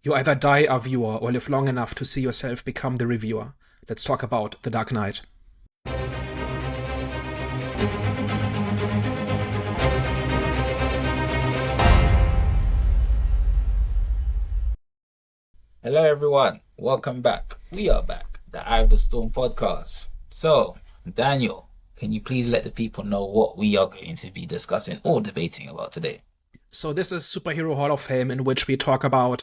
You either die a viewer or live long enough to see yourself become the reviewer. Let's talk about The Dark Knight. Hello, everyone. Welcome back. We are back, the Eye of the Storm podcast. So, Daniel, can you please let the people know what we are going to be discussing or debating about today? So this is Superhero Hall of Fame, in which we talk about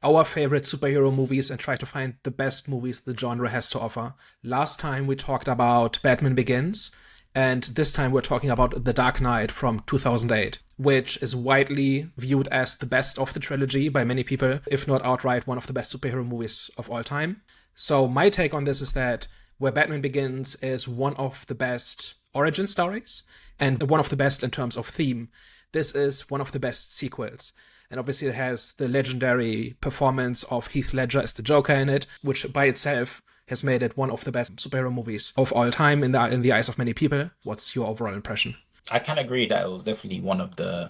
our favorite superhero movies and try to find the best movies the genre has to offer. Last time we talked about Batman Begins, and this time we're talking about The Dark Knight from 2008, which is widely viewed as the best of the trilogy by many people, if not outright one of the best superhero movies of all time. So my take on this is that where Batman Begins is one of the best origin stories and one of the best in terms of theme, this is one of the best sequels. And obviously it has the legendary performance of Heath Ledger as the Joker in it, which by itself has made it one of the best superhero movies of all time in the eyes of many people. What's your overall impression? I can agree that it was definitely one of the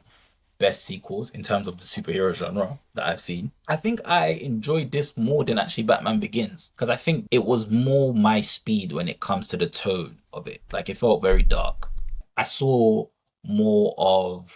best sequels in terms of the superhero genre that I've seen. I think I enjoyed this more than actually Batman Begins because I think it was more my speed when it comes to the tone of it. Like it felt very dark. I saw more of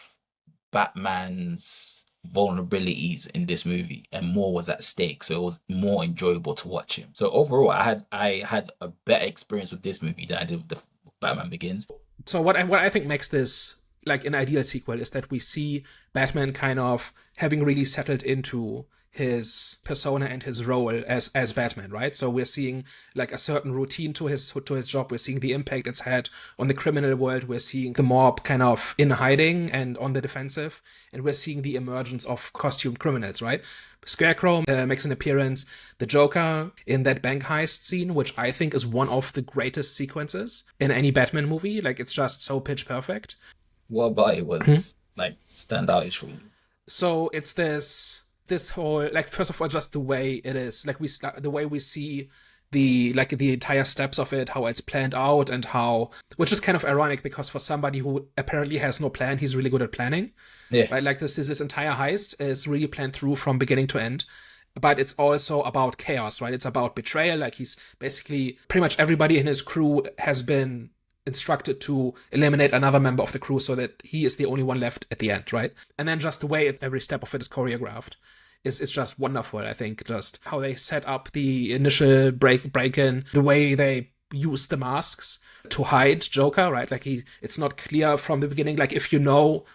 Batman's vulnerabilities in this movie and more was at stake, so it was more enjoyable to watch him. So overall I had a better experience with this movie than I did with the Batman Begins. So what I think makes this like an ideal sequel is that we see Batman kind of having really settled into his persona and his role as Batman, right? So we're seeing like a certain routine to his job. We're seeing the impact it's had on the criminal world. We're seeing the mob kind of in hiding and on the defensive, and we're seeing the emergence of costumed criminals, right? Scarecrow makes an appearance. The Joker in that bank heist scene, which I think is one of the greatest sequences in any Batman movie. Like it's just so pitch perfect. What about it was like standoutish for you? So it's this whole, like, first of all, just the way it is, like the way we see the entire steps of it, how it's planned out, and how, which is kind of ironic because for somebody who apparently has no plan, he's really good at planning, Yeah. right? Like this entire heist is really planned through from beginning to end. But it's also about chaos, right? It's about betrayal. Like he's basically pretty much everybody in his crew has been instructed to eliminate another member of the crew so that he is the only one left at the end, right? And then just the way every step of it is choreographed is just wonderful. I think just how they set up the initial break-in, the way they use the masks to hide Joker, right? Like it's not clear from the beginning. Like if you know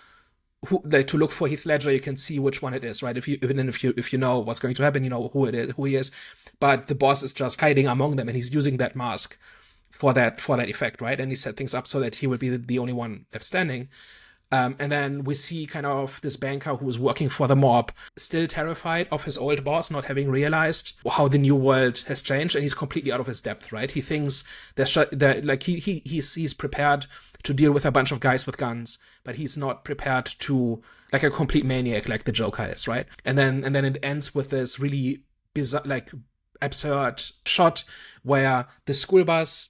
who, like, to look for Heath Ledger, you can see which one it is, right? If you know what's going to happen, you know who it is, who he is. But the boss is just hiding among them, and he's using that mask for that effect, right? And he set things up so that he will be the only one left standing. And then we see kind of this banker who is working for the mob, still terrified of his old boss, not having realized how the new world has changed, and he's completely out of his depth, right? He thinks like he's prepared to deal with a bunch of guys with guns, but he's not prepared to, like, a complete maniac like the Joker is, right? And then it ends with this really bizarre, like, absurd shot where the school bus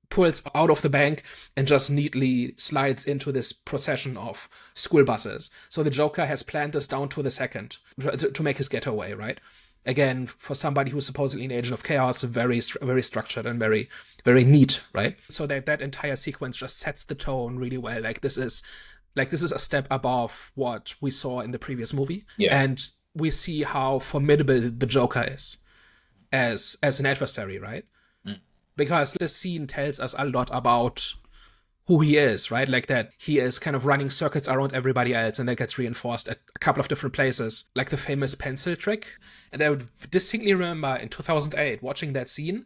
pulls out of the bank and just neatly slides into this procession of school buses. So the Joker has planned this down to the second to make his getaway, right? Again, for somebody who's supposedly an agent of chaos, very, very structured and very, very neat, right? So that entire sequence just sets the tone really well. Like this is a step above what we saw in the previous movie. Yeah. And we see how formidable the Joker is as an adversary, right? Because this scene tells us a lot about who he is, right? Like that he is kind of running circuits around everybody else, and that gets reinforced at a couple of different places, like the famous pencil trick. And I would distinctly remember in 2008 watching that scene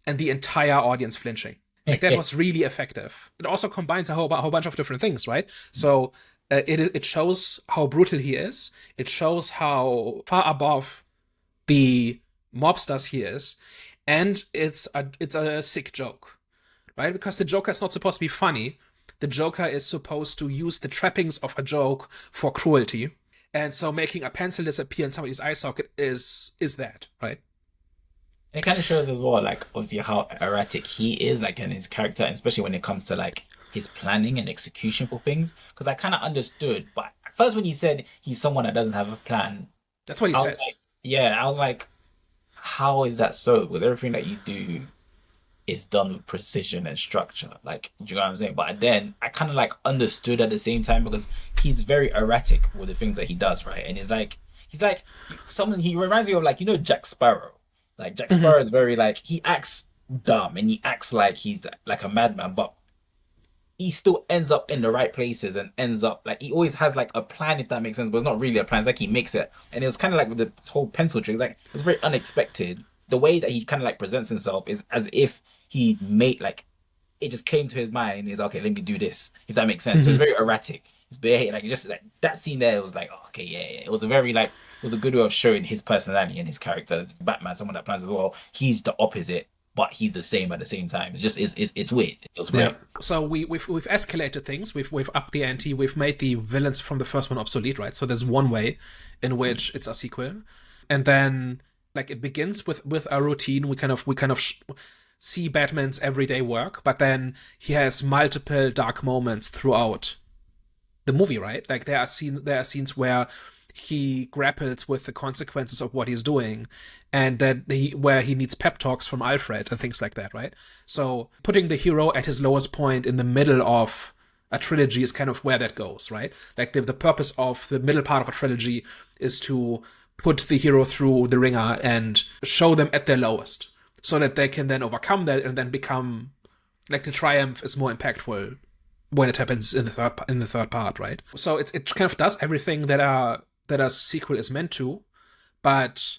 and the entire audience flinching. Like that was really effective. It also combines a whole bunch of different things, right? So it shows how brutal he is. It shows how far above the mobsters he is. And it's a sick joke, right? Because the Joker is not supposed to be funny. The Joker is supposed to use the trappings of a joke for cruelty. And so making a pencil disappear in somebody's eye socket is that, right? It kind of shows as well, like, obviously how erratic he is, like, in his character, and especially when it comes to, like, his planning and execution for things. Because I kind of understood, but at first when he said he's someone that doesn't have a plan, That's what he I was says. like, Yeah, I was like, how is that so? With everything that you do is done with precision and structure. Like, do you know what I'm saying? But then I kind of like understood at the same time because he's very erratic with the things that he does, right? And he's like someone he reminds me of like, Jack Sparrow. Like Jack Hmm. Sparrow is very like he acts dumb and he acts like he's like a madman, but he still ends up in the right places and ends up like he always has like a plan, if that makes sense, but it's not really a plan. It's like he makes it. And it was kind of like with the whole pencil trick, like it was very unexpected. The way that he kind of like presents himself is as if he made like it just came to his mind is okay, let me do this, if that makes sense. So it's Hmm. very erratic. It's very like just like that scene there was like, oh, okay, yeah. It was a very like it was a good way of showing his personality and his character. Batman, someone that plans as well. He's the opposite, but he's the same at the same time. It's just it's weird. It was Yeah. great. So we've escalated things. We've upped the ante. We've made the villains from the first one obsolete, right? So there's one way in which it's a sequel, and then like it begins with a routine. We kind of see Batman's everyday work, but then he has multiple dark moments throughout the movie, right? Like there are scenes where he grapples with the consequences of what he's doing, and where he needs pep talks from Alfred and things like that, right? So putting the hero at his lowest point in the middle of a trilogy is kind of where that goes, right? Like the purpose of the middle part of a trilogy is to put the hero through the ringer and show them at their lowest, so that they can then overcome that and then become like the triumph is more impactful when it happens in the third part, right? So it kind of does everything that a sequel is meant to, but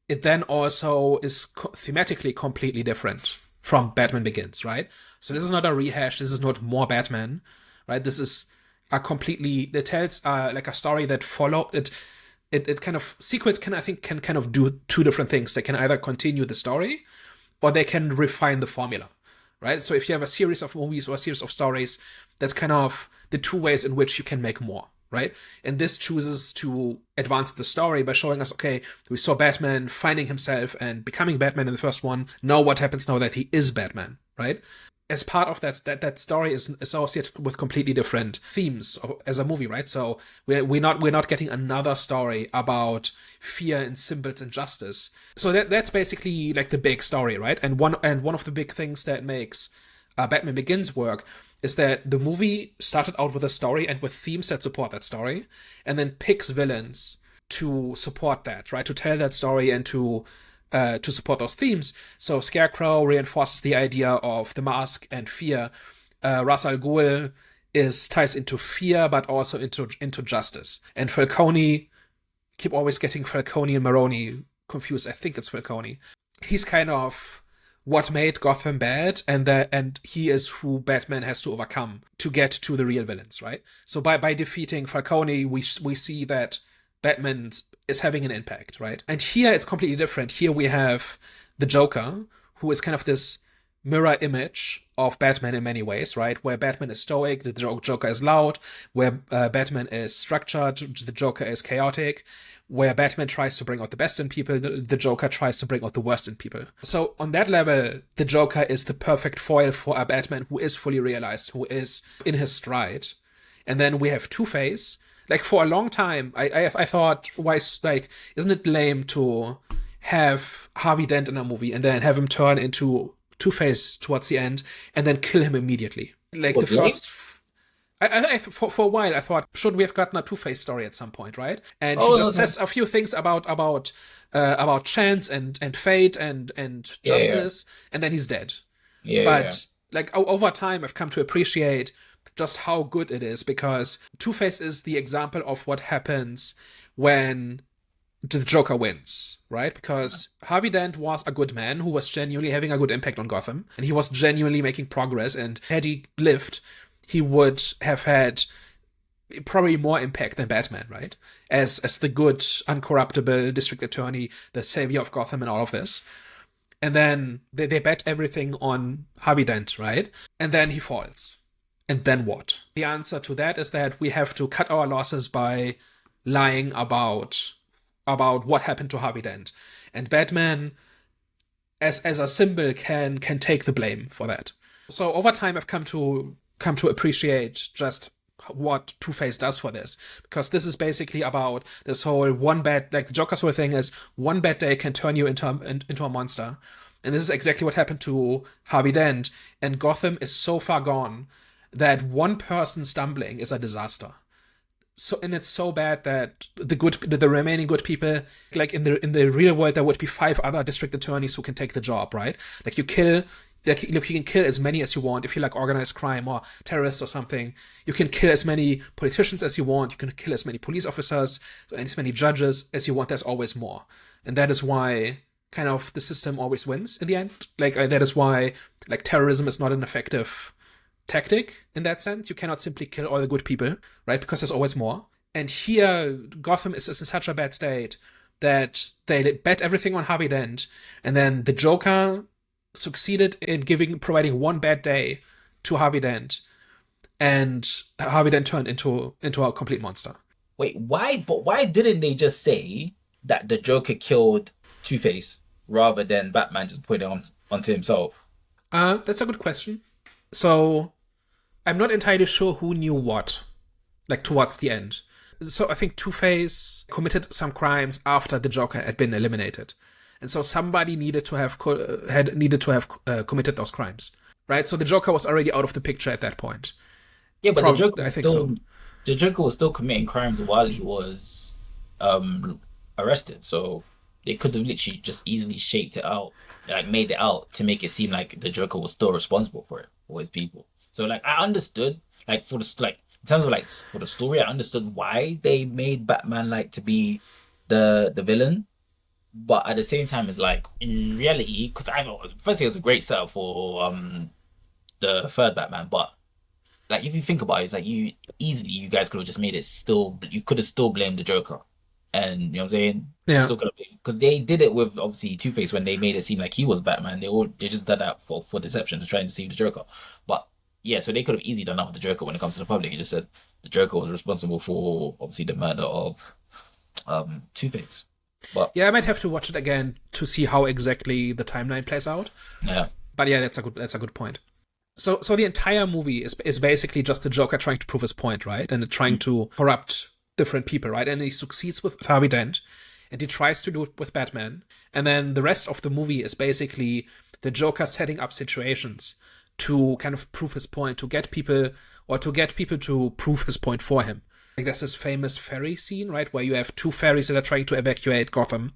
it then also is thematically completely different from Batman Begins, right? So this is not a rehash. This is not more Batman, right? This is a completely it tells like a story that follow it. It kind of sequels can I think can kind of do two different things. They can either continue the story or they can refine the formula, right? So if you have a series of movies or a series of stories, that's kind of the two ways in which you can make more, right? And this chooses to advance the story by showing us, okay, we saw Batman finding himself and becoming Batman in the first one. Now what happens now that he is Batman, right? As part of that story is associated with completely different themes as a movie, right? So we're not getting another story about fear and symbols and justice. So that's basically like the big story, right? And one of the big things that makes Batman Begins work is that the movie started out with a story and with themes that support that story, and then picks villains to support that, right? To tell that story and to support those themes. So Scarecrow reinforces the idea of the mask and fear. Ra's al Ghul is ties into fear, but also into justice. And Falcone, keep always getting Falcone and Maroni confused. I think it's Falcone. He's kind of what made Gotham bad, and he is who Batman has to overcome to get to the real villains, right? So by defeating Falcone, we see that Batman is having an impact, right? And here it's completely different. Here we have the Joker, who is kind of this mirror image of Batman in many ways, right? Where Batman is stoic, the Joker is loud. Where Batman is structured, the Joker is chaotic. Where Batman tries to bring out the best in people, the Joker tries to bring out the worst in people. So on that level, the Joker is the perfect foil for a Batman who is fully realized, who is in his stride. And then we have Two-Face. Like for a long time, I thought, why, like, isn't it lame to have Harvey Dent in a movie and then have him turn into Two-Face towards the end and then kill him immediately? Like the Was late? first for a while, I thought, should we have gotten a Two-Face story at some point, right? And he Oh just no. says a few things about chance and fate and Yeah, yeah, justice, and then he's dead. yeah, yeah. But like over time, I've come to appreciate just how good it is because Two-Face is the example of what happens when the Joker wins, right? Because Harvey Dent was a good man who was genuinely having a good impact on Gotham, and he was genuinely making progress. And had he lived, he would have had probably more impact than Batman, right? As the good, uncorruptible district attorney, the savior of Gotham, and all of this. And then they bet everything on Harvey Dent, right? And then he falls. And then what? The answer to that is that we have to cut our losses by lying about what happened to Harvey Dent. And Batman, as a symbol, can take the blame for that. So over time, I've come to appreciate just what Two-Face does for this, because this is basically about this whole one bad, like the Joker's whole thing is one bad day can turn you into a monster. And this is exactly what happened to Harvey Dent. And Gotham is so far gone that one person stumbling is a disaster. So, and it's so bad that the remaining good people, like in the real world, there would be 5 other district attorneys who can take the job, right? Like you can kill as many as you want. If you like organized crime or terrorists or something, you can kill as many politicians as you want. You can kill as many police officers and as many judges as you want. There's always more. And that is why kind of the system always wins in the end. Like that is why like terrorism is not an effective tactic in that sense. You cannot simply kill all the good people, right? Because there's always more. And here, Gotham is in such a bad state that they bet everything on Harvey Dent, and then the Joker succeeded in providing one bad day to Harvey Dent, and Harvey Dent turned into a complete monster. Wait, why? But why didn't they just say that the Joker killed Two-Face rather than Batman just put it onto himself? That's a good question. So I'm not entirely sure who knew what, like towards the end. So I think Two-Face committed some crimes after the Joker had been eliminated, and so somebody needed to have committed those crimes, right? So the Joker was already out of the picture at that point. Yeah, but the Joker was still committing crimes while he was arrested. So they could have literally just easily shaped it out, like made it out to make it seem like the Joker was still responsible for it, for his people. So like I understood, like in terms of like for the story, I understood why they made Batman like to be the villain. But at the same time, it's like in reality, because I know first thing it was a great setup for the third Batman, but like if you think about it, it's like you guys could have just made it still. You could have still blamed the Joker, and you know what I'm saying? Yeah. Because they did it with obviously Two-Face when they made it seem like he was Batman. They just did that for deception to try and deceive the Joker. But yeah, so they could have easily done that with the Joker when it comes to the public. You just said the Joker was responsible for obviously the murder of Two-Face. But yeah, I might have to watch it again to see how exactly the timeline plays out. yeah, But yeah, that's a good point. So the entire movie is basically just the Joker trying to prove his point, right? And trying to corrupt different people, right? And he succeeds with Harvey Dent, and he tries to do it with Batman. And then the rest of the movie is basically the Joker setting up situations to kind of prove his point, to get people to prove his point for him. Like there's this famous ferry scene, right, where you have 2 ferries that are trying to evacuate Gotham.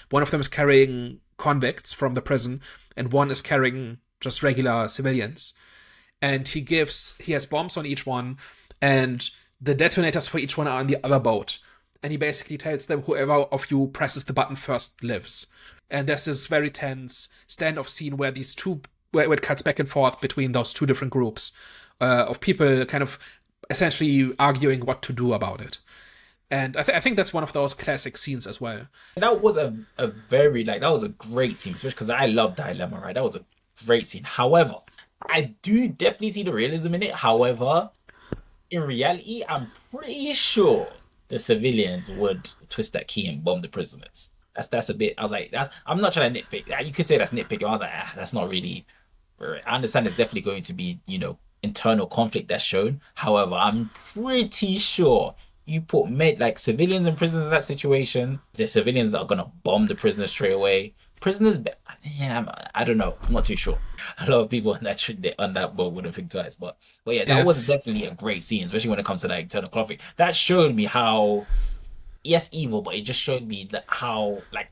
One of them is carrying convicts from the prison, and one is carrying just regular civilians. And he has bombs on each one, and the detonators for each one are on the other boat. And he basically tells them whoever of you presses the button first lives. And there's this very tense standoff scene where where it cuts back and forth between those 2 different groups of people kind of essentially arguing what to do about it. And I think that's one of those classic scenes as well. that was a very like that was a great scene, especially because I love Dilemma, right? That was a great scene. However, I do definitely see the realism in it. However, in reality, I'm pretty sure the civilians would twist that key and bomb the prisoners. That's a bit. I was like, I'm not trying to nitpick. You could say that's nitpicking. I was like, that's not really. I understand there's definitely going to be, internal conflict that's shown. However, I'm pretty sure you put like civilians and prisoners in that situation, the civilians are gonna bomb the prisoners straight away. Prisoners, yeah, I don't know. I'm not too sure. A lot of people on that boat wouldn't think twice. But yeah, that was definitely a great scene, especially when it comes to that internal conflict. That showed me how, yes, evil, but it just showed me that how like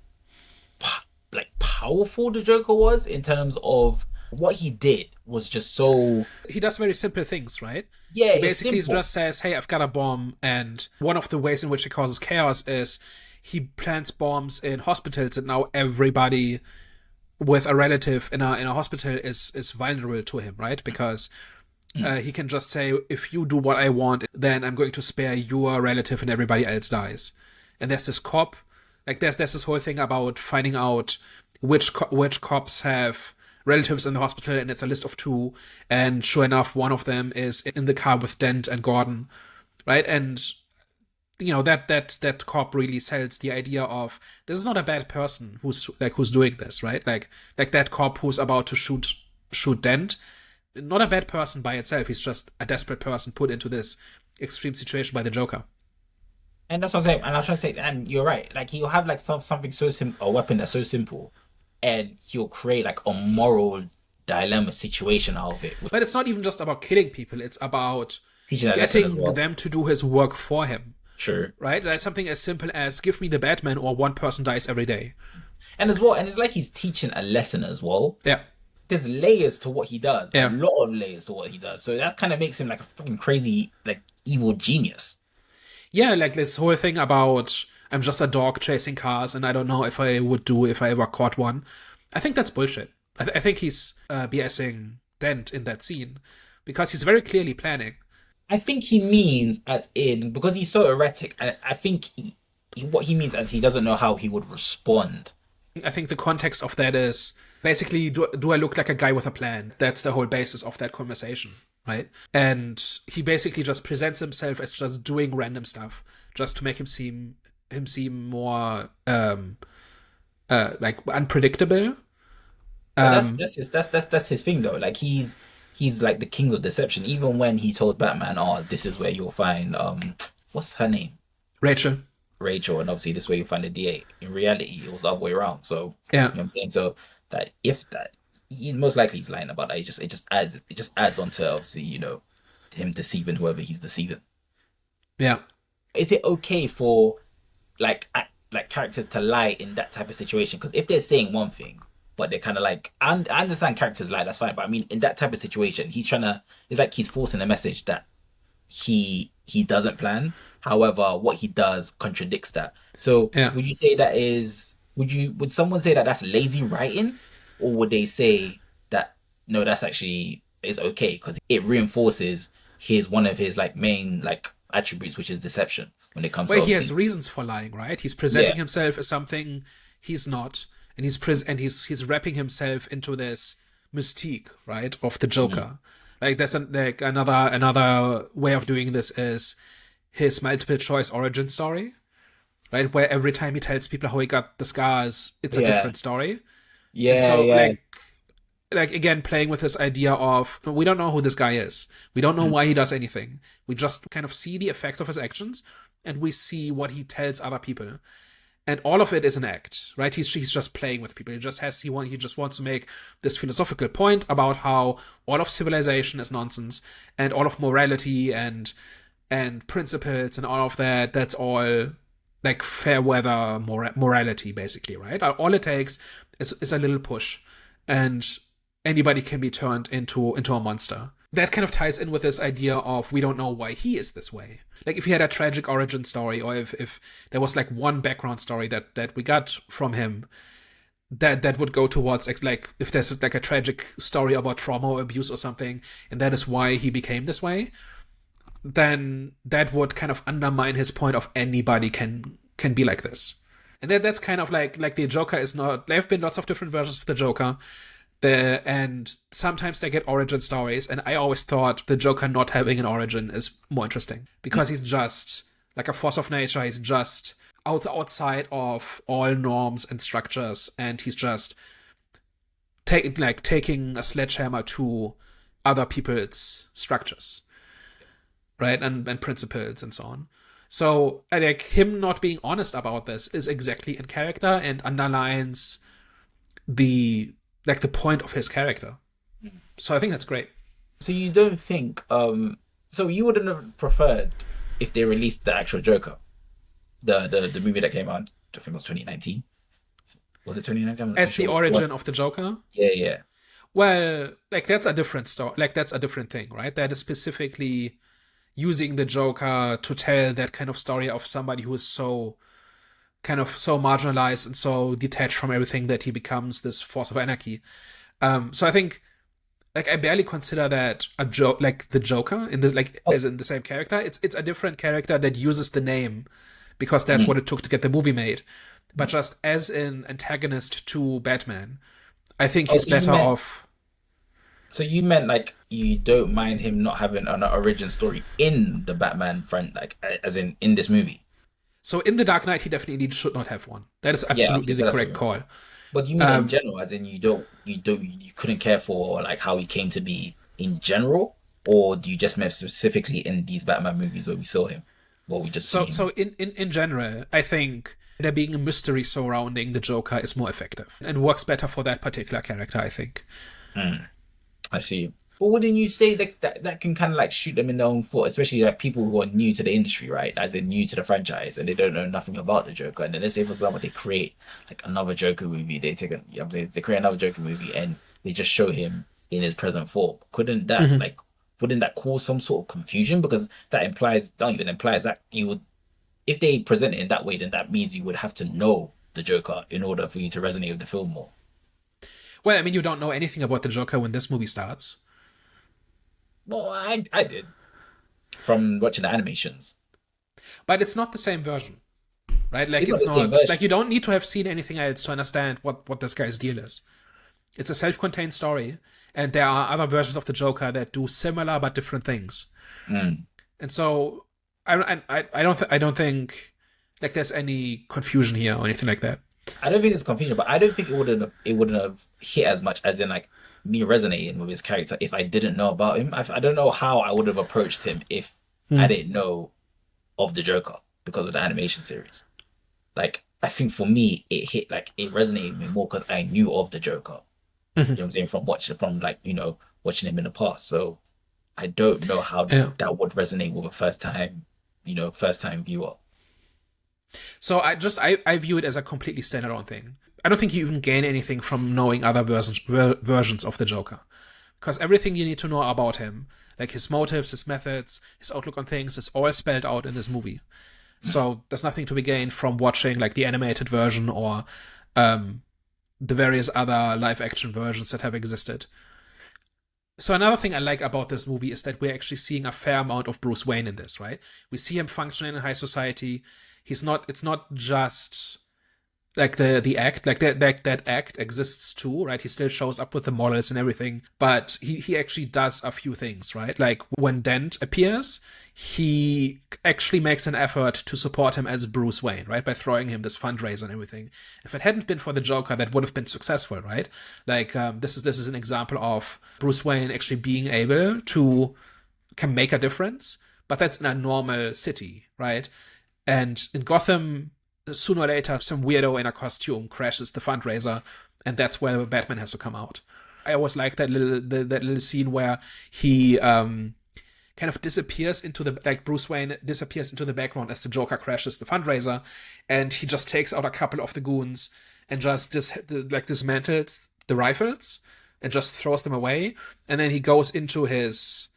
powerful the Joker was in terms of what he did was just so. He does very simple things, right? Yeah, he basically just says, "Hey, I've got a bomb," and one of the ways in which he causes chaos is he plants bombs in hospitals, and now everybody with a relative in a hospital is vulnerable to him, right? Because he can just say, "If you do what I want, then I'm going to spare your relative, and everybody else dies." And there's this cop, like there's this whole thing about finding out which cops have relatives in the hospital, and it's a list of 2, and sure enough, one of them is in the car with Dent and Gordon, right? And that cop really sells the idea of this is not a bad person who's doing this, right? Like that cop who's about to shoot Dent, not a bad person by itself. He's just a desperate person put into this extreme situation by the Joker. And that's what I'm saying. And I was trying to say, and you're right. Like he'll have like something so simple, a weapon that's so simple, and he'll create like a moral dilemma situation out of it. But it's not even just about killing people. It's about Teaching that lesson as getting well. them to do his work for him. True. Right? That's something as simple as give me the Batman or one person dies every day. And as well, and it's like he's teaching a lesson as well. Yeah. There's layers to what he does. Yeah. A lot of layers to what he does. So that kind of makes him like a fucking crazy, like evil genius. Yeah, like this whole thing about I'm just a dog chasing cars and I don't know if I would do if I ever caught one. I think that's bullshit. I think he's BSing Dent in that scene because he's very clearly planning. I think he means as in, because he's so erratic, I think what he means as he doesn't know how he would respond. I think the context of that is basically, do I look like a guy with a plan? That's the whole basis of that conversation, right? And he basically just presents himself as just doing random stuff, just to make him seem more like unpredictable. That's his thing though. Like he's like the king of deception. Even when he told Batman, "Oh, this is where you'll find what's her name? Rachel. Rachel, and obviously this is where you find the DA." In reality, it was the other way around. So yeah, you know what I'm saying. So that if that, he most likely he's lying about that. It just adds on to obviously him deceiving whoever he's deceiving. Yeah. Is it okay for like characters to lie in that type of situation? Because if they're saying one thing, but they're kind of like, I understand characters lie, that's fine. But I mean, in that type of situation, it's like he's forcing a message that he doesn't plan. However, what he does contradicts that. So yeah. would you say would someone say that that's lazy writing? Or would they say that, no, that's actually is okay because it reinforces one of his like main like attributes, which is deception when it comes to he has reasons for lying, right? He's presenting Yeah. himself as something he's not, and he's wrapping himself into this mystique, right, of the Joker. Like there's another way of doing this is his multiple choice origin story, right? Where every time he tells people how he got the scars, it's a different story. Yeah, And so yeah. like again, playing with this idea of we don't know who this guy is. We don't know why he does anything. We just kind of see the effects of his actions and we see what he tells other people. And all of it is an act, right? He's just playing with people. He just wants to make this philosophical point about how all of civilization is nonsense and all of morality and principles and all of that's all like fair weather morality, basically, right? All it takes is a little push, and anybody can be turned into a monster. That kind of ties in with this idea of we don't know why he is this way. Like if he had a tragic origin story, or if there was like one background story that we got from him, that would go towards like if there's like a tragic story about trauma or abuse or something, and that is why he became this way, then that would kind of undermine his point of anybody can be like this. And that's kind of like the Joker is not. There have been lots of different versions of the Joker. And sometimes they get origin stories, and I always thought the Joker not having an origin is more interesting because he's just like a force of nature. He's just outside of all norms and structures, and he's just taking a sledgehammer to other people's structures, right, and principles and so on. So like him not being honest about this is exactly in character and underlines the point of his character. So I think that's great. So you don't think so you wouldn't have preferred if they released the actual Joker, the movie that came out, I think it was 2019. Was it 2019? As the origin of the Joker? Yeah. Well, like that's a different story. Like that's a different thing, right? That is specifically using the Joker to tell that kind of story of somebody who is so marginalized and so detached from everything that he becomes this force of anarchy. So I think, like, I barely consider that a joke, like the Joker in this, as in the same character. It's a different character that uses the name because that's what it took to get the movie made. But just as an antagonist to Batman, I think he's better off. So you meant like you don't mind him not having an origin story in the Batman front, like as in this movie. So in The Dark Knight, he definitely should not have one. That is absolutely the correct call. But you mean in general, as in you couldn't care for like how he came to be in general? or do you just mean specifically in these Batman movies where we saw him, or we just see So, him? in general, I think there being a mystery surrounding the Joker is more effective and works better for that particular character, I think. Hmm, I see. But wouldn't you say that can kind of like shoot them in their own foot, especially like people who are new to the industry, right? As in new to the franchise and they don't know nothing about the Joker. And then let's say, for example, they create like another Joker movie. They take a, you know what I'm saying, they create another Joker movie and they just show him in his present form. Couldn't that Mhm. like wouldn't that cause some sort of confusion? Because that implies, don't even implies that you would, if they present it in that way, then that means you would have to know the Joker in order for you to resonate with the film more. Well, I mean, you don't know anything about the Joker when this movie starts, Well, I did from watching the animations. but it's not the same version, right? Like, It's not it's the same not version. like you don't need to have seen anything else to understand what this guy's deal is. It's a self-contained story, and there are other versions of the Joker that do similar but different things. Mm. And so, I don't think like there's any confusion here or anything like that. I don't think it's confusion, but I don't think it wouldn't have hit as much as in like me resonating with his character if I didn't know about him. I don't know how I would have approached him if I Hmm. didn't know of the Joker because of the animation series. Like I think for me, it hit like it resonated with me more because I knew of the Joker. You know what I'm saying, from watching from like watching him in the past. So I don't know how Yeah. that would resonate with a first time viewer. So I view it as a completely standalone thing. I don't think you even gain anything from knowing other versions of the Joker, because everything you need to know about him, like his motives, his methods, his outlook on things, is all spelled out in this movie. So there's nothing to be gained from watching like the animated version or the various other live action versions that have existed. So another thing I like about this movie is that we're actually seeing a fair amount of Bruce Wayne in this, right? We see him functioning in high society. It's not just like the act, like that act exists too, right? He still shows up with the models and everything, but he actually does a few things, right? Like when Dent appears, he actually makes an effort to support him as Bruce Wayne, right? By throwing him this fundraiser and everything. If it hadn't been for the Joker, that would have been successful, right? Like this is an example of Bruce Wayne actually being able to can make a difference, but that's in a normal city, right? And in Gotham, sooner or later, some weirdo in a costume crashes the fundraiser, and that's where Batman has to come out. I always like that little scene where he kind of disappears into the like Bruce Wayne disappears into the background as the Joker crashes the fundraiser, and he just takes out a couple of the goons and just dismantles the rifles and just throws them away, and then he goes into his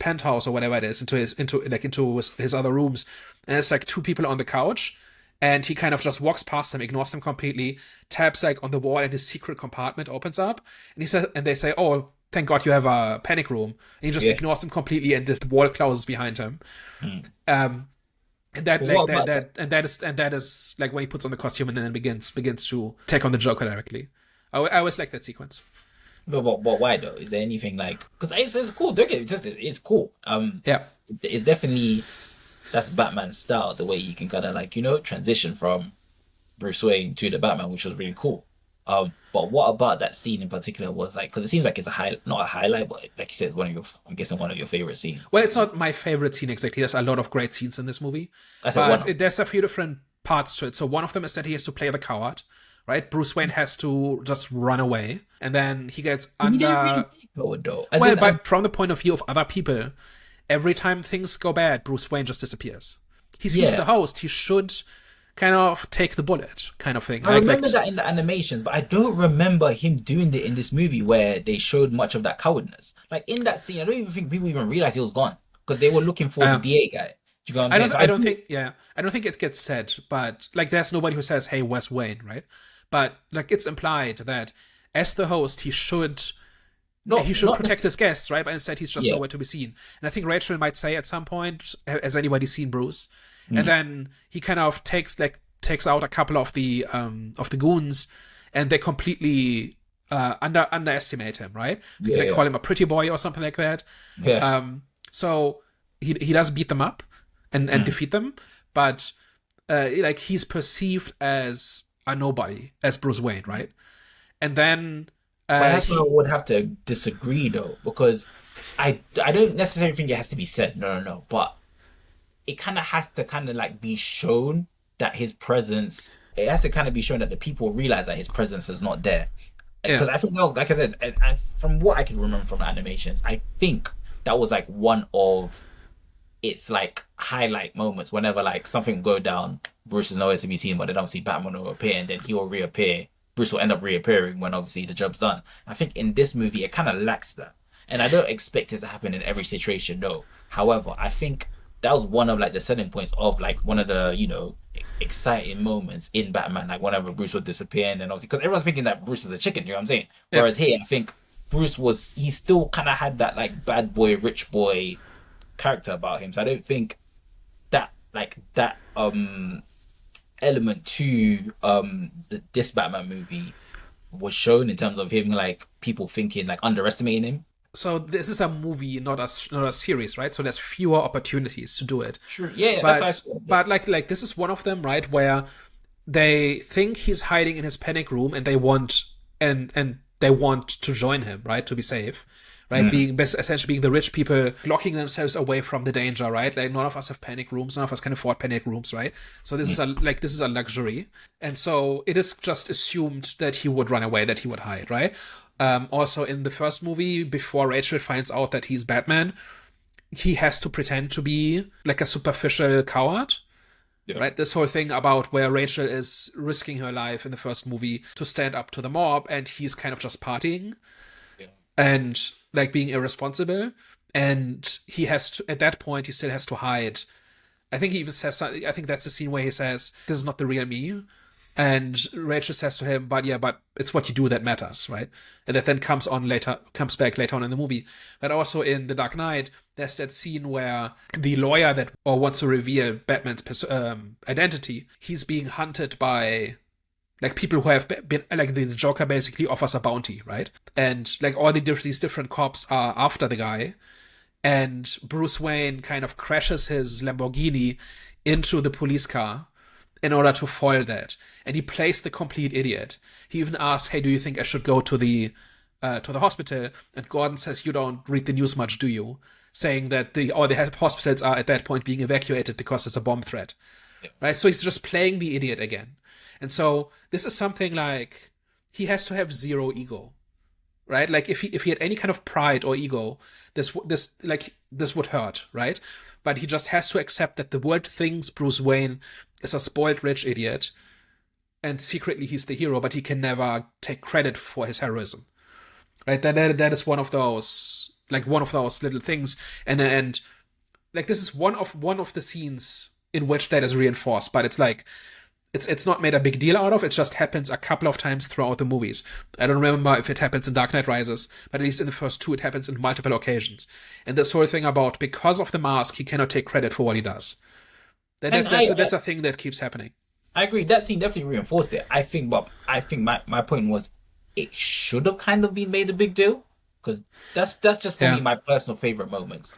penthouse or whatever it is, into his other rooms, and it's like two people on the couch, and he kind of just walks past them, ignores them completely, taps like on the wall, and his secret compartment opens up, and they say, "Oh, thank God you have a panic room," and he just Yeah. ignores them completely, and the wall closes behind him. Mm. Um, and that But like what about that? that is like when he puts on the costume and then begins to take on the Joker directly. I always like that sequence. But why though? Is there anything like? Because it's cool. Don't get it, just it's cool. Yeah. It's definitely that's Batman's style. The way you can kind of like transition from Bruce Wayne to the Batman, which was really cool. But what about that scene in particular was like? Because it seems like it's not a highlight, but like you said, it's one of your. I'm guessing one of your favorite scenes. Well, it's not my favorite scene exactly. There's a lot of great scenes in this movie, I said one but of. there's a few different parts to it. So one of them is that he has to play the coward, right? Bruce Wayne has to just run away, and then he gets He didn't really under. make it though. As Well, in, but from the point of view of other people, every time things go bad, Bruce Wayne just disappears. He's the yeah. host. He should kind of take the bullet, kind of thing. I Like remember that in the animations, but I don't remember him doing it in this movie where they showed much of that cowardness. Like in that scene, I don't even think people even realized he was gone because they were looking for the uh, DA guy. Do you know what I'm I saying? don't. So I I don't do. think. Yeah, I don't think it gets said. But like, there's nobody who says, "Hey, where's Wayne?" Right? But like, it's implied that as the host, he Not should not protect his guests, right? But instead, he's just yeah. nowhere to be seen. And I think Rachel might say at some point, "Has anybody seen Bruce?" And Mm, then he kind of takes out a couple of the goons, and they completely underestimate him, right? I think yeah, they yeah, call him a pretty boy or something like that. yeah. So he does beat them up and Mm, defeat them, but like he's perceived as a nobody, as Bruce Wayne, right? And then But that's where I He would have to disagree though, because I don't necessarily think it has to be said. No, no, no. But it kind of has to kind of like be shown that his presence. It has to kind of be shown that the people realize that his presence is not there. Yeah, Because I think that was, like I said, and from what I can remember from animations, I think that was like one of its like highlight moments. Whenever like something will go down, Bruce is nowhere to be seen, but they don't see Batman will appear, and then he will reappear. Bruce will end up reappearing when obviously the job's done. I think in this movie it kind of lacks that, and I don't expect it to happen in every situation. No, however, I think that was one of like the selling points of like one of the exciting moments in Batman, like whenever Bruce would disappear, and then obviously because everyone's thinking that Bruce is a chicken, you know what I'm saying? yeah. Whereas here, I think Bruce was he still kind of had that like bad boy, rich boy character about him. So I don't think that like that element to this Batman movie was shown in terms of him like people thinking like underestimating him. So this is a movie, not a series, right? So there's fewer opportunities to do it. Sure. Yeah, yeah, that's what I But thought. Yeah. but like this is one of them, right? Where they think he's hiding in his panic room and they want to join him, right? To be safe. Right, Mm, being essentially being the rich people locking themselves away from the danger, right? Like none of us have panic rooms, none of us can afford panic rooms, right? So mm, this is a luxury, and so it is just assumed that he would run away, that he would hide, right? Also, in the first movie, before Rachel finds out that he's Batman, he has to pretend to be like a superficial coward, yeah. right? This whole thing about where Rachel is risking her life in the first movie to stand up to the mob, and he's kind of just partying Yeah. and like being irresponsible. And he has to, at that point, he still has to hide. I think he even says something, I think that's the scene where he says, "This is not the real me." And Rachel says to him, "But yeah, but it's what you do that matters, right?" And that then comes back later on in the movie. But also in The Dark Knight, there's that scene where the lawyer that or wants to reveal Batman's identity, he's being hunted by like people who have been like the Joker basically offers a bounty, right? And like all these different cops are after the guy, and Bruce Wayne kind of crashes his Lamborghini into the police car in order to foil that. And he plays the complete idiot. He even asks, "Hey, do you think I should go to the hospital?" And Gordon says, "You don't read the news much, do you?" Saying that all the hospitals are at that point being evacuated because there's a bomb threat, Yeah. right? So he's just playing the idiot again. And so this is something like he has to have zero ego, right? Like if he had any kind of pride or ego, this would hurt, right? But he just has to accept that the world thinks Bruce Wayne is a spoiled rich idiot, and secretly he's the hero, but he can never take credit for his heroism, right? That is one of those little things, and like this is one of the scenes in which that is reinforced, but it's like it's not made a big deal out of. It just happens a couple of times throughout the movies. I don't remember if it happens in Dark Knight Rises, but at least in the first two, it happens in multiple occasions. And this whole thing about because of the mask, he cannot take credit for what he does. And That's a thing that keeps happening. I agree. That scene definitely reinforced it. But I think my point was it should have kind of been made a big deal because that's just for me Yeah, my personal favorite moments.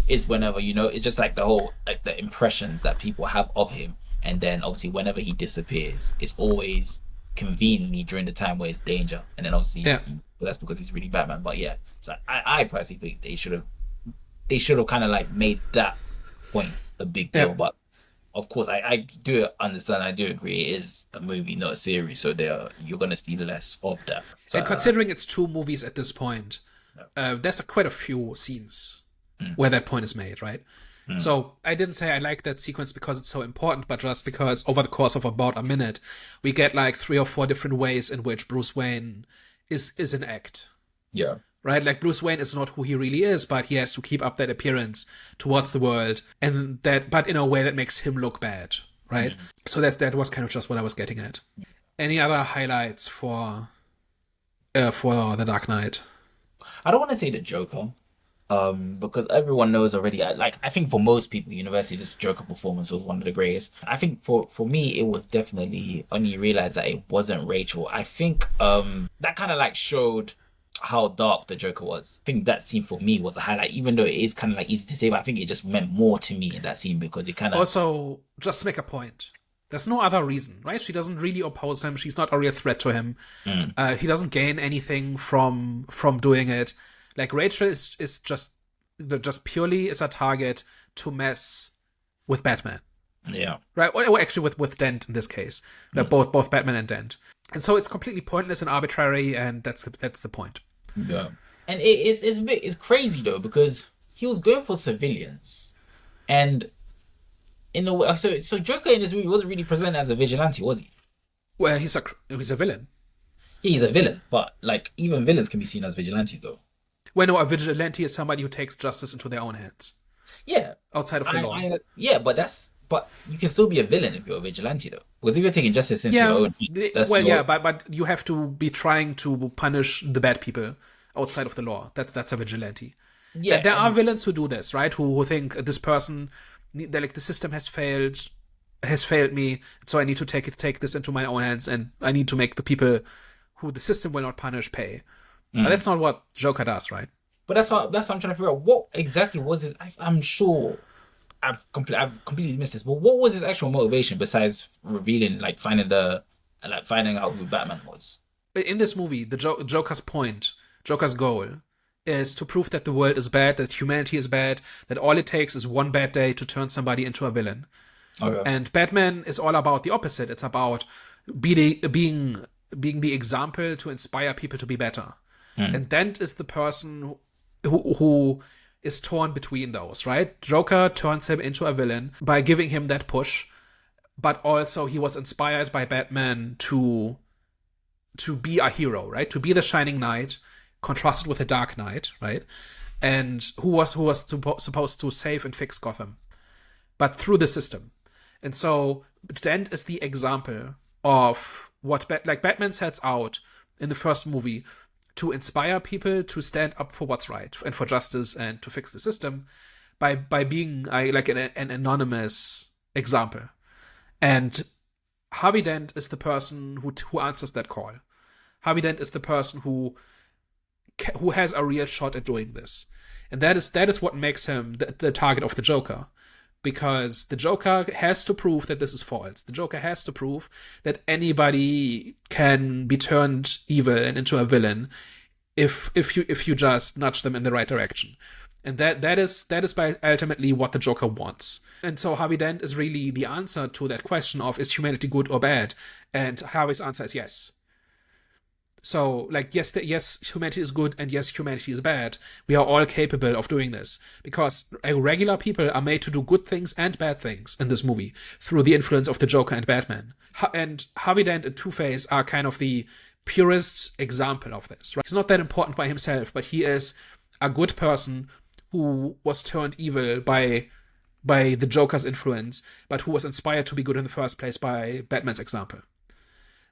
Is whenever it's just like the whole like the impressions that people have of him, and then obviously whenever he disappears, it's always conveniently during the time where it's danger, and then obviously yeah, well, that's because he's really Batman. But yeah, so I personally think they should have kind of like made that point a big yeah. deal, but of course, I do understand. I do agree. It is a movie, not a series, so you're gonna see less of that. So And considering it's two movies at this point, yeah. there's quite a few scenes Mm, where that point is made, right? mm, So I didn't say I like that sequence because it's so important, but just because over the course of about a minute, we get like three or four different ways in which Bruce Wayne is an act, yeah, right? Like Bruce Wayne is not who he really is, but he has to keep up that appearance towards the world, and but in a way that makes him look bad, right? mm. So that was kind of just what I was getting at. Any other highlights for the Dark Knight? I don't want to say the Joker, because everyone knows already. I think for most people, University, this Joker performance was one of the greatest. I think for me, it was definitely when you realize that it wasn't Rachel. I think that kind of like showed how dark the Joker was. I think that scene for me was a highlight, even though it is kind of like easy to say, but I think it just meant more to me in that scene because it kind of Also, just to make a point, There's no other reason, right? She doesn't really oppose him. She's not a real threat to him. He doesn't gain anything from doing it. Like, Rachel is just purely is a target to mess with Batman. Yeah. Right? Or actually with Dent in this case. Both Batman and Dent. And so it's completely pointless and arbitrary, and that's the point. Yeah. And it's crazy though, because he was going for civilians, and in a way, so Joker in this movie wasn't really presented as a vigilante, was he? Well, he's a villain. Yeah, he's a villain, but like even villains can be seen as vigilantes though. Well, no, a vigilante is somebody who takes justice into their own hands. Yeah. Outside of the law. Yeah, but you can still be a villain if you're a vigilante though. Because if you're taking justice into your own hands, but you have to be trying to punish the bad people outside of the law. That's a vigilante. Yeah, and there are villains who do this, right? Who think this person, like, the system has failed me, so I need to take this into my own hands, and I need to make the people who the system will not punish pay. But that's not what Joker does, right? But that's what I'm trying to figure out. What exactly was it? I'm sure I've completely missed this. But what was his actual motivation besides revealing, like, finding out who Batman was? In this movie, the Joker's goal is to prove that the world is bad, that humanity is bad, that all it takes is one bad day to turn somebody into a villain. Okay. And Batman is all about the opposite. It's about being the example to inspire people to be better. And Dent is the person who is torn between those, right? Joker turns him into a villain by giving him that push, but also he was inspired by Batman to be a hero, right? To be the shining knight, contrasted with the Dark Knight, right? And who was supposed to save and fix Gotham, but through the system. And so Dent is the example of what Batman sets out in the first movie to inspire people to stand up for what's right and for justice and to fix the system by being an anonymous example. And Harvey Dent is the person who answers that call. Harvey Dent is the person who has a real shot at doing this. And that is what makes him the target of the Joker. Because the Joker has to prove that this is false. The Joker has to prove that anybody can be turned evil and into a villain if you just nudge them in the right direction. And that is by ultimately what the Joker wants. And so Harvey Dent is really the answer to that question of, is humanity good or bad? And Harvey's answer is yes. So, like, yes, humanity is good, and yes, humanity is bad. We are all capable of doing this, because regular people are made to do good things and bad things in this movie through the influence of the Joker and Batman. And Harvey Dent and Two-Face are kind of the purest example of this, right? He's not that important by himself, but he is a good person who was turned evil by the Joker's influence, but who was inspired to be good in the first place by Batman's example.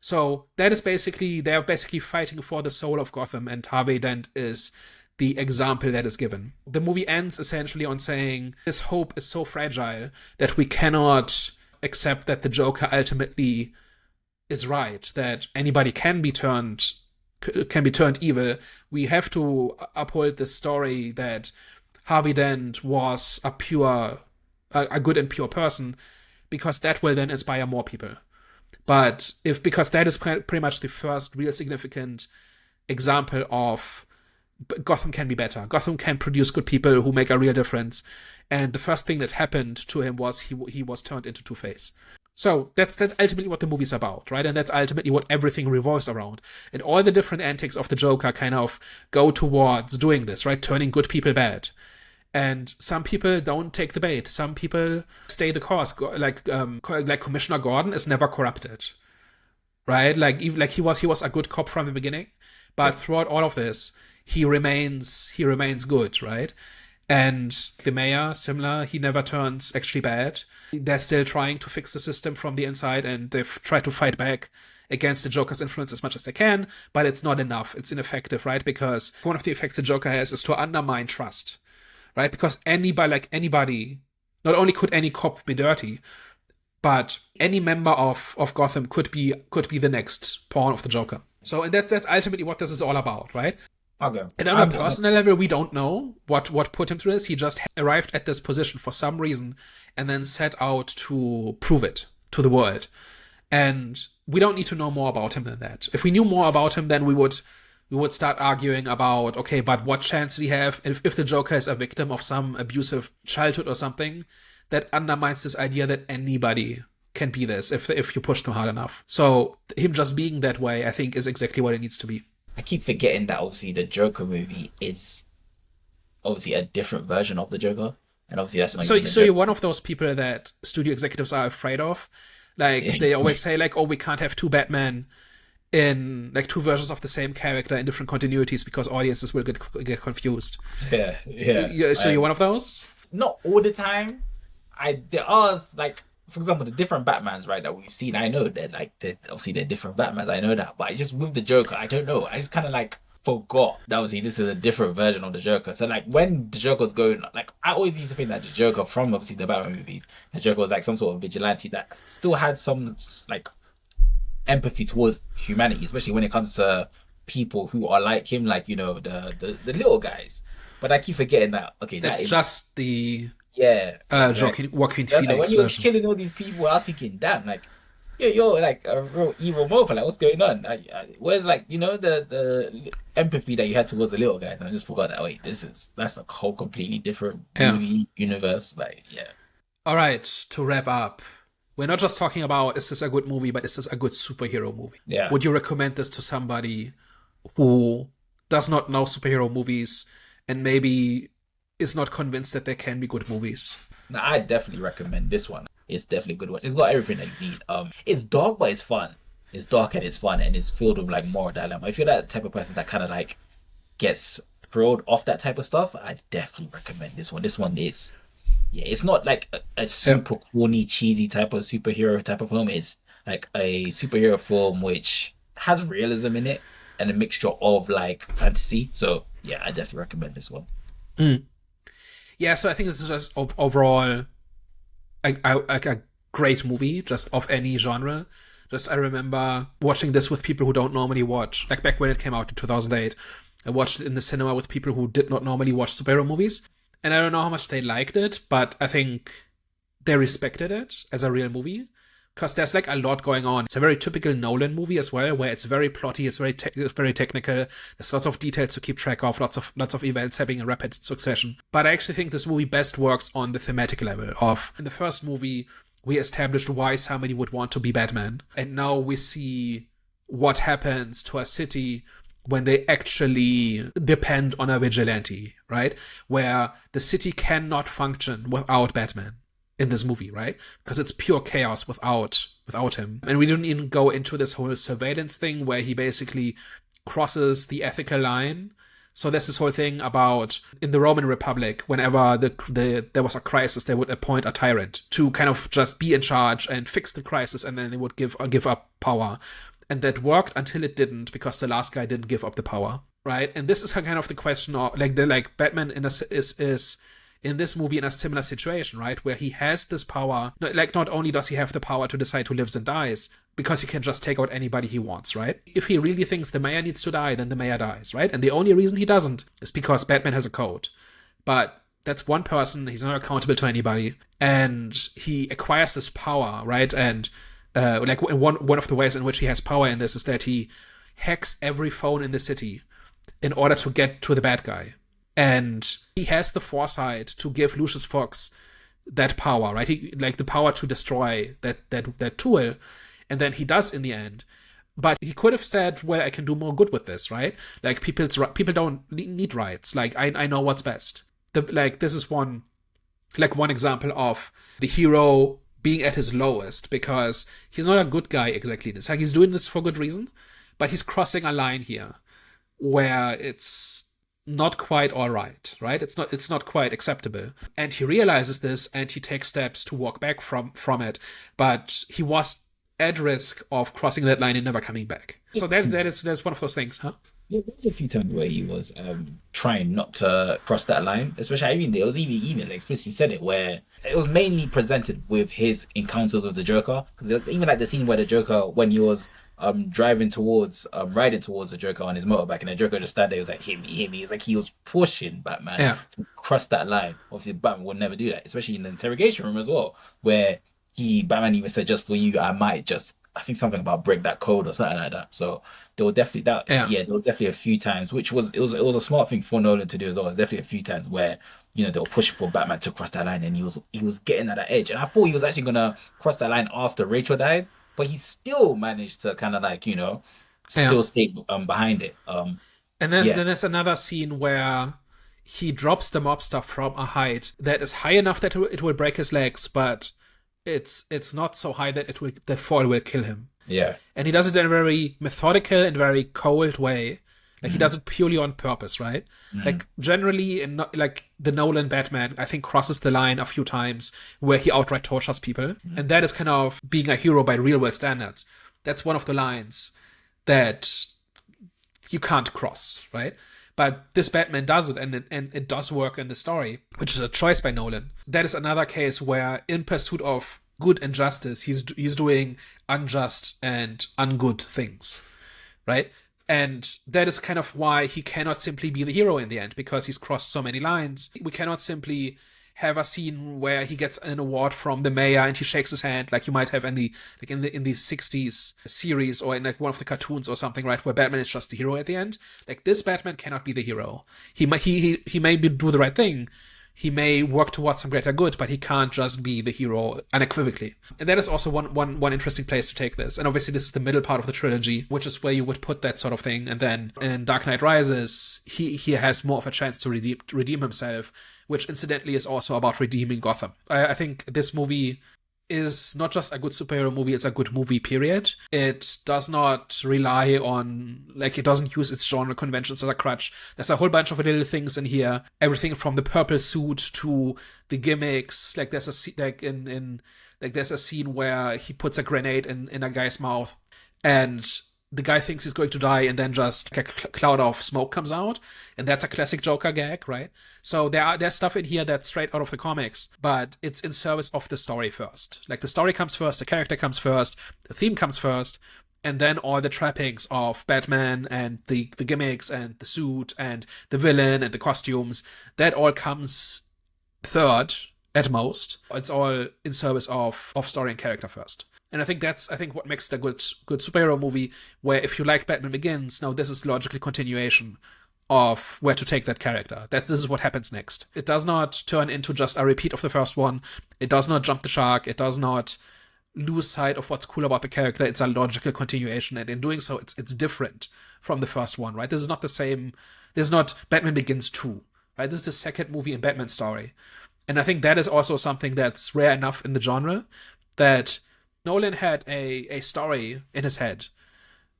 So that is they're basically fighting for the soul of Gotham, and Harvey Dent is the example that is given. The movie ends essentially on saying this hope is so fragile that we cannot accept that the Joker ultimately is right, that anybody can be turned evil. We have to uphold this story that Harvey Dent was a good and pure person, because that will then inspire more people. But because that is pretty much the first real significant example of Gotham can be better. Gotham can produce good people who make a real difference. And the first thing that happened to him was he was turned into Two-Face. So that's ultimately what the movie's about, right? And that's ultimately what everything revolves around. And all the different antics of the Joker kind of go towards doing this, right? Turning good people bad. And some people don't take the bait. Some people stay the course. Like Commissioner Gordon is never corrupted, right? Like he was a good cop from the beginning, but throughout all of this, he remains good, right? And the mayor, similar, he never turns actually bad. They're still trying to fix the system from the inside, and they've tried to fight back against the Joker's influence as much as they can, but it's not enough. It's ineffective, right? Because one of the effects the Joker has is to undermine trust. Right? Because anybody, not only could any cop be dirty, but any member of Gotham could be the next pawn of the Joker. So that's ultimately what this is all about, right? Okay. And on a personal level, we don't know what put him through this. He just arrived at this position for some reason and then set out to prove it. to the world. And we don't need to know more about him than that. If we knew more about him, then we would start arguing about, okay, but what chance did he have if the Joker is a victim of some abusive childhood or something? That undermines this idea that anybody can be this if you push them hard enough. So him just being that way, I think, is exactly what it needs to be. I keep forgetting that obviously the Joker movie is obviously a different version of the Joker, and obviously that's not So, even the so you're Joker. one of those people that studio executives are afraid of. Like they always say, like, oh, we can't have two Batman in like two versions of the same character in different continuities because audiences will get confused. Yeah, yeah. So you're one of those. Not all the time. There are like, for example, the different Batmans, right, that we've seen. I know that like obviously they're different Batmans. I know that, but I just with the Joker, I don't know. I just kind of like forgot that obviously this is a different version of the Joker. So like when the Joker was going, like I always used to think that the Joker from obviously the Batman movies, the Joker was like some sort of vigilante that still had some like empathy towards humanity, especially when it comes to people who are like him, like the little guys. But I keep forgetting that. Okay, That's that is just the yeah. Joaquin That's like when Phoenix he was version. killing all these people, I was thinking, damn, like you're like a real evil motherfucker. Like, what's going on? Where's like the empathy that you had towards the little guys? And I just forgot that. Wait, that's a whole completely different Yeah. movie universe. Like, yeah, All right. To wrap up, we're not just talking about is this a good movie, but is this a good superhero movie? yeah. Would you recommend this to somebody who does not know superhero movies and maybe is not convinced that they can be good movies? Now, I definitely recommend this one. It's definitely a good one. It's got everything that you need. It's dark, but it's fun. It's dark and it's fun, and it's filled with like moral dilemma. If you're that type of person that kind of like gets thrilled off that type of stuff, I definitely recommend this one. This one is, yeah, it's not like a Yeah. super corny, cheesy type of superhero type of film. It's like a superhero film which has realism in it and a mixture of like fantasy. So yeah, I definitely recommend this one. Yeah, so I think this is just overall a great movie, just of any genre. Just I remember watching this with people who don't normally watch, like back when it came out in 2008. I watched it in the cinema with people who did not normally watch superhero movies. And I don't know how much they liked it, but I think they respected it as a real movie. Because there's like a lot going on. It's a very typical Nolan movie as well, where it's very plotty, it's very technical. There's lots of details to keep track of, lots of events happening in rapid succession. But I actually think this movie best works on the thematic level of in the first movie we established why somebody would want to be Batman, and now we see what happens to a city when they actually depend on a vigilante, right? Where the city cannot function without Batman in this movie, right? Because it's pure chaos without him. And we didn't even go into this whole surveillance thing where he basically crosses the ethical line. So there's this whole thing about in the Roman Republic, whenever there was a crisis, they would appoint a tyrant to kind of just be in charge and fix the crisis, and then they would give up power. And that worked until it didn't, because the last guy didn't give up the power, right? And this is kind of the question of like Batman is in this movie in a similar situation, right? Where he has this power. Like, not only does he have the power to decide who lives and dies, because he can just take out anybody he wants, right? If he really thinks the mayor needs to die, then the mayor dies, right? And the only reason he doesn't is because Batman has a code. But that's one person, he's not accountable to anybody, and he acquires this power, right? And like one of the ways in which he has power in this is that he hacks every phone in the city in order to get to the bad guy. And he has the foresight to give Lucius Fox that power, right? He like the power to destroy that tool, and then he does in the end. But he could have said, "Well, I can do more good with this, right? Like people don't need rights. Like I know what's best." This is one example of the hero being at his lowest, because he's not a good guy exactly. It's like he's doing this for good reason, but he's crossing a line here where it's not quite all right? It's not quite acceptable. And he realizes this, and he takes steps to walk back from it. But he was at risk of crossing that line and never coming back. So that's one of those things, huh? Yeah, there was a few times where he was trying not to cross that line. Especially, I mean, there was even like, explicitly said it where it was mainly presented with his encounters with the Joker. Because even like the scene where the Joker, when he was riding towards the Joker on his motorbike, and the Joker just stood there, he was like, hit me, hit me. It's like he was pushing Batman Yeah. to cross that line. Obviously, Batman would never do that, especially in the interrogation room as well, where Batman even said, just for you, I think something about break that code or something like that. So there were definitely Yeah. there was definitely a few times, which was it was a smart thing for Nolan to do as well. Definitely a few times where, they were pushing for Batman to cross that line, and he was getting at that edge. And I thought he was actually gonna cross that line after Rachel died, but he still managed to kind of like, Yeah. still stay behind it. And Yeah, then there's another scene where he drops the mobster from a height that is high enough that it will break his legs, but it's not so high that the fall will kill him. yeah. And he does it in a very methodical and very cold way. Like he Mm, does it purely on purpose, right? mm, Like generally like the Nolan Batman, I think crosses the line a few times where he outright tortures people, mm. and that is kind of being a hero by real world standards. That's one of the lines that you can't cross, right? But this Batman does it, and it does work in the story, which is a choice by Nolan. That is another case where, in pursuit of good and justice, he's doing unjust and ungood things, right? And that is kind of why he cannot simply be the hero in the end, because he's crossed so many lines. We cannot simply have a scene where he gets an award from the mayor and he shakes his hand, like you might have in the 60s series, or in like one of the cartoons or something, right, where Batman is just the hero at the end. Like this Batman cannot be the hero. He may do the right thing. He may work towards some greater good, but he can't just be the hero unequivocally. And that is also one interesting place to take this. And obviously, this is the middle part of the trilogy, which is where you would put that sort of thing. And then in Dark Knight Rises, he has more of a chance to redeem himself, which incidentally is also about redeeming Gotham. I think this movie is not just a good superhero movie, it's a good movie, period. It does not rely on, like, it doesn't use its genre conventions as a crutch. There's a whole bunch of little things in here. Everything from the purple suit to the gimmicks. Like, there's there's a scene where he puts a grenade in a guy's mouth, and the guy thinks he's going to die, and then just like a cloud of smoke comes out, and that's a classic Joker gag, right? So there's stuff in here that's straight out of the comics, but it's in service of the story first. Like the story comes first, the character comes first, the theme comes first, and then all the trappings of Batman and the gimmicks and the suit and the villain and the costumes, that all comes third at most. It's all in service of story and character first. And I think what makes it a good superhero movie, where if you like Batman Begins, now this is logical continuation of where to take that character. This is what happens next. It does not turn into just a repeat of the first one. It does not jump the shark. It does not lose sight of what's cool about the character. It's a logical continuation, and in doing so, it's different from the first one, right? This is not the same. This is not Batman Begins 2, right? This is the second movie in Batman's story. And I think that is also something that's rare enough in the genre, that Nolan had a story in his head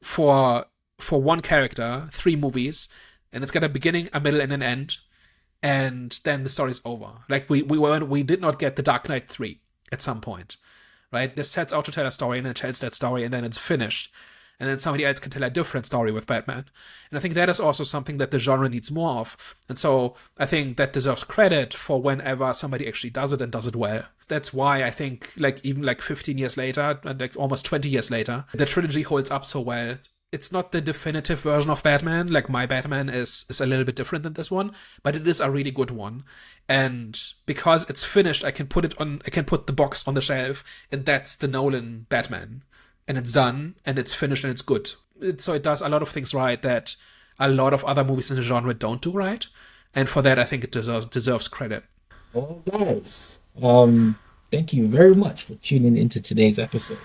for one character, 3 movies, and it's got a beginning, a middle, and an end, and then the story's over. Like we did not get the Dark Knight 3 at some point, right? This sets out to tell a story, and it tells that story, and then it's finished. And then somebody else can tell a different story with Batman. And I think that is also something that the genre needs more of. And so I think that deserves credit for whenever somebody actually does it and does it well. That's why I think, like, even like 15 years later, and like almost 20 years later, the trilogy holds up so well. It's not the definitive version of Batman. Like, my Batman is a little bit different than this one, but it is a really good one. And because it's finished, I can put the box on the shelf, and that's the Nolan Batman. And it's done, and it's finished, and it's good. So it does a lot of things right that a lot of other movies in the genre don't do right. And for that, I think it deserves credit. Well, guys, thank you very much for tuning into today's episode.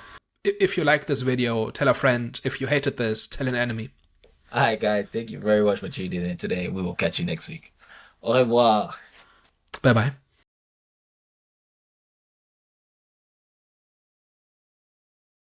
If you like this video, tell a friend. If you hated this, tell an enemy. All right, guys, thank you very much for tuning in today. We will catch you next week. Au revoir. Bye bye.